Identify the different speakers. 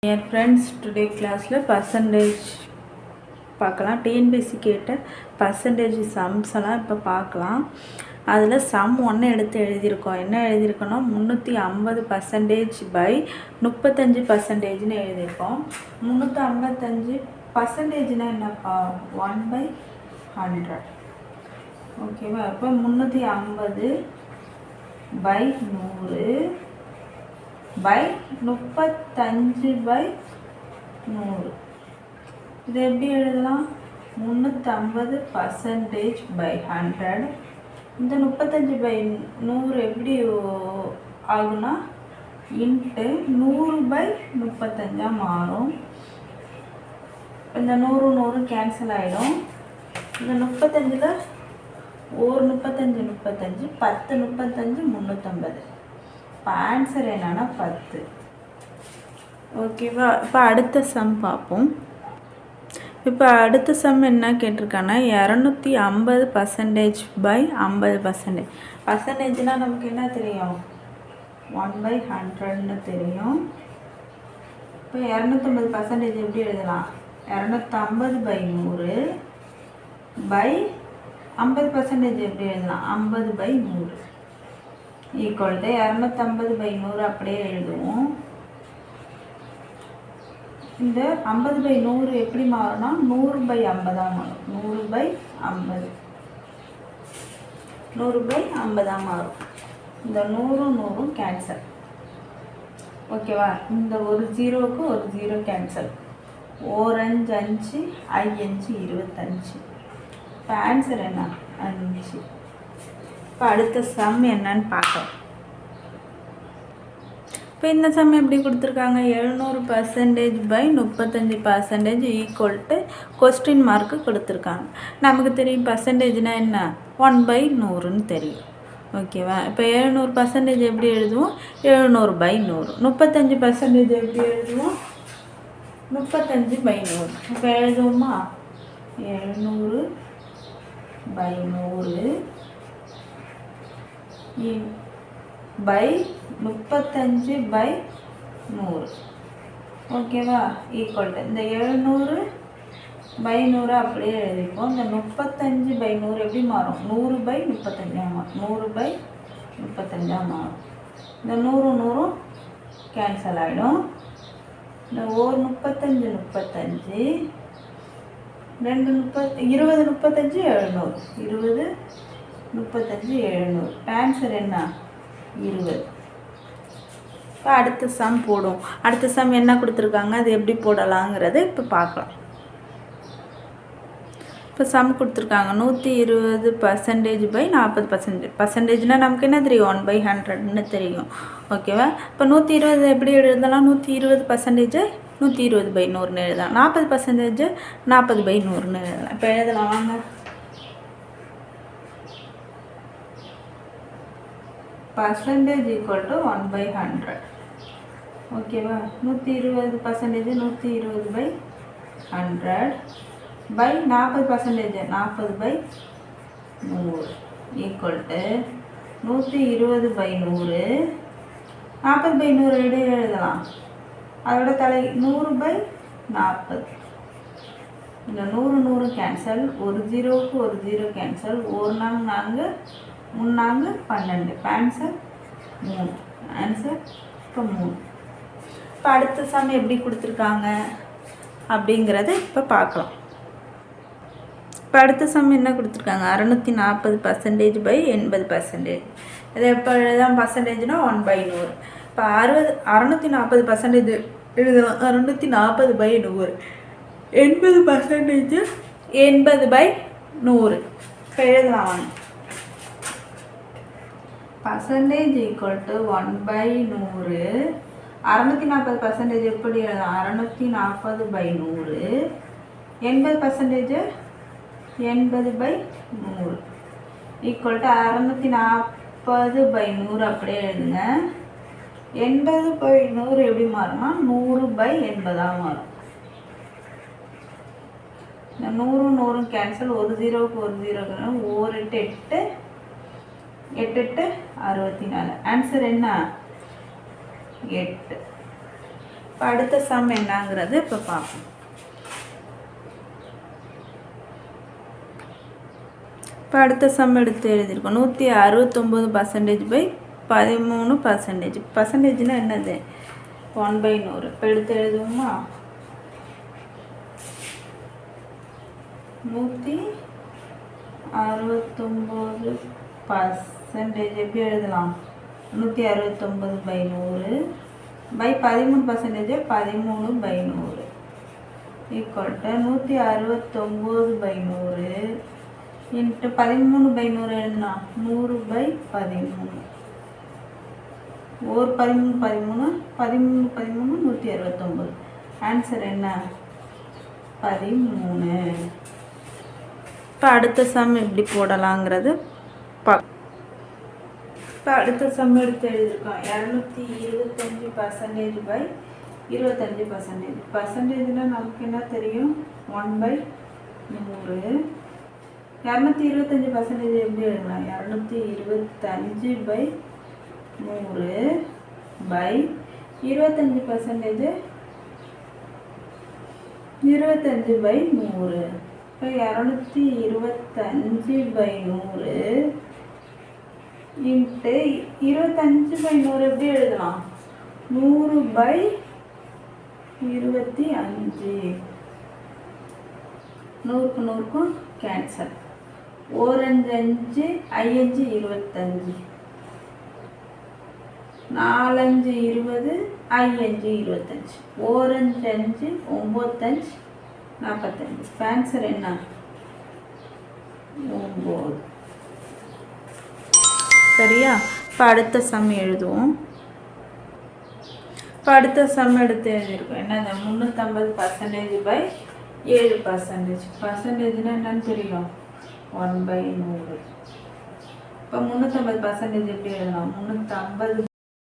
Speaker 1: Dear friends, today class la percentage பார்க்கலாம். TNPSC கேட்ட percentage sums எல்லாம் இப்போ பார்க்கலாம். அதில் சம் ஒன்று எடுத்து எழுதியிருக்கோம். என்ன எழுதியிருக்கோன்னா 350% பை 35%ன்னு எழுதியிருக்கோம். 355%னா என்னப்பா? 1/100. ஓகேவா? இப்போ 350 பை 100 பை 35/100. இது எப்படி எழுதலாம்? 350% பை 100. இந்த 35/100 எப்படி ஆகுனா இன்ட்டு 100/35 மாறும். இந்த 100 கேன்சல் ஆகிடும். இந்த 35ல் ஒரு 35 10 35 350. இப்போ ஆன்சர் என்னன்னா 10. ஓகேவா? இப்போ அடுத்த சம் பார்ப்போம். இப்போ அடுத்த சம் என்ன கேட்டிருக்காங்கன்னா 250% பை 50%. பர்சன்டேஜ்னால் நமக்கு என்ன தெரியும்? 1/100ன்னு தெரியும். இப்போ 250% எப்படி எழுதலாம்? 250/100 பை 50% எப்படி எழுதலாம்? 50/100 ஈக்குவல் டு 250/100 அப்படியே எழுதுவோம். இந்த 50/100 எப்படி மாறும்னா 100/50 மாறும். 100/50 மாறும். இந்த 100 கேன்சல். ஓகேவா? இந்த ஒரு ஜீரோவுக்கு ஒரு ஜீரோ கேன்சல். 4 5 5 25. இப்போ ஆன்சர் என்ன? 5. இப்போ அடுத்த சம் என்னன்னு பார்க்கலாம். இப்போ இந்த சம் எப்படி கொடுத்துருக்காங்க? 700% by 35% equal to question mark கொடுத்துருக்காங்க. நமக்கு தெரியும் பர்சன்டேஜ்னால் என்ன? 1/100ன்னு தெரியும். ஓகேவா? இப்போ 700% எப்படி எழுதுவோம்? 700/100. 35% எப்படி எழுதுவோம்? 35/100. இப்போ எழுதுவோமா? 700/100 பை 35/100. ஓகேவா? ஈக்குவல் டு இந்த 700/100 அப்படியே எழுதிப்போம். இந்த 35/100 எப்படி மாறும்? 100/35 மாறும். 100/35 மாறும். இந்த 100 கேன்சல் ஆகிடும். இந்த ஒரு 35 2 20 35 700. 20 35 700. ஆன்சர் என்ன? 20. இப்போ அடுத்த சம் போடும். அடுத்த சம் என்ன கொடுத்துருக்காங்க, அது எப்படி போடலாங்கிறது இப்போ பார்க்கலாம். இப்போ சம் கொடுத்துருக்காங்க 120% பை 40%. பர்சன்டேஜ்னால் நமக்கு என்ன தெரியும்? 1/100ன்னு தெரியும். ஓகேவா? இப்போ 120 எப்படி எழுதலாம்? 120% 120/100ன்னு எழுதலாம். 40% 40/100ன்னு எழுதலாம். இப்போ எழுதலாம் வாங்க. Percentage equal to 1/100. ஓகேவா? 120% 120/100 பை 40% 40/100 ஈக்குவல் டு 120/100. 40/100 எப்படி எழுதலாம்? அதோட தலை 100/40. இந்த 100 கேன்சல். ஒரு ஜீரோவுக்கு ஒரு ஜீரோ கேன்சல். ஒரு 4 3 12. ஆன்சர் 3. ஆன்சர் இப்போ 3. இப்போ அடுத்த சம் எப்படி கொடுத்துருக்காங்க அப்படிங்கிறத இப்போ பார்க்கலாம். இப்போ அடுத்த சம் என்ன கொடுத்துருக்காங்க? 640% பை 80%. இது எப்போ எழுதலாம்? பர்சன்டேஜ்னால் 1/100. இப்போ 640% எழுதலாம். 640/100. 80% 80/100. இப்போ எழுதலாம் வாங்க. Percentage equal to 1/100. 640% எப்படி எழுதலாம்? 640/100. 80% 80/100 ஈக்குவல் டு 640/100 அப்படியே எழுதுங்க. 80/100 எப்படி மாறும்னா 100/80 மாறும். இந்த 100 கேன்சல். ஒரு ஜீரோவுக்கு ஒரு ஜீரோ. 1 8 8 64. ஆன்சர் என்ன? 8. இப்போ அடுத்த சம் என்னங்கிறது இப்போ பார்ப்போம். இப்போ அடுத்த சம் எடுத்து எழுதியிருக்கோம். 169% பை 13%. பர்சன்டேஜ்னால் என்னது? 1/100. இப்போ எடுத்து எழுதுவோமா? 169% எப்படி எழுதலாம்? 169/100 பை 13%, 13/100 ஈக்குவல் டு 169/100 இன்ட்டு 13/100 எழுதுனா 100/13. ஒரு 13 169. ஆன்சர் என்ன? 13. இப்போ அடுத்த சம் எப்படி போடலாங்கிறது இப்போ அடுத்த சம் எடுத்து எழுதியிருக்கோம். 225% பை 25%. பர்சன்டேஜில் நமக்கு என்ன தெரியும்? 1/100. 225% எப்படி எழுதலாம்? 225/100 பை 25%, 25/100. இப்போ 225/100 இன்ட்டு 25/100 எப்படி எழுதலாம்? 100/25. 100க்கு 100க்கும் கேன்சல். 4 5 5 5 25, 4 5 20, 5 25, 4 5 5 9 45. ஆன்சர் என்ன? 9. சரியா? இப்போ அடுத்த சம் எழுதுவோம். இப்போ அடுத்த சம் எடுத்து எழுதியிருக்கோம். என்னது? 350% பை 7%. பர்சன்டேஜ்னா என்னன்னு தெரியும்? 1/100. இப்போ 350% எப்படி எழுதலாம்? 350/100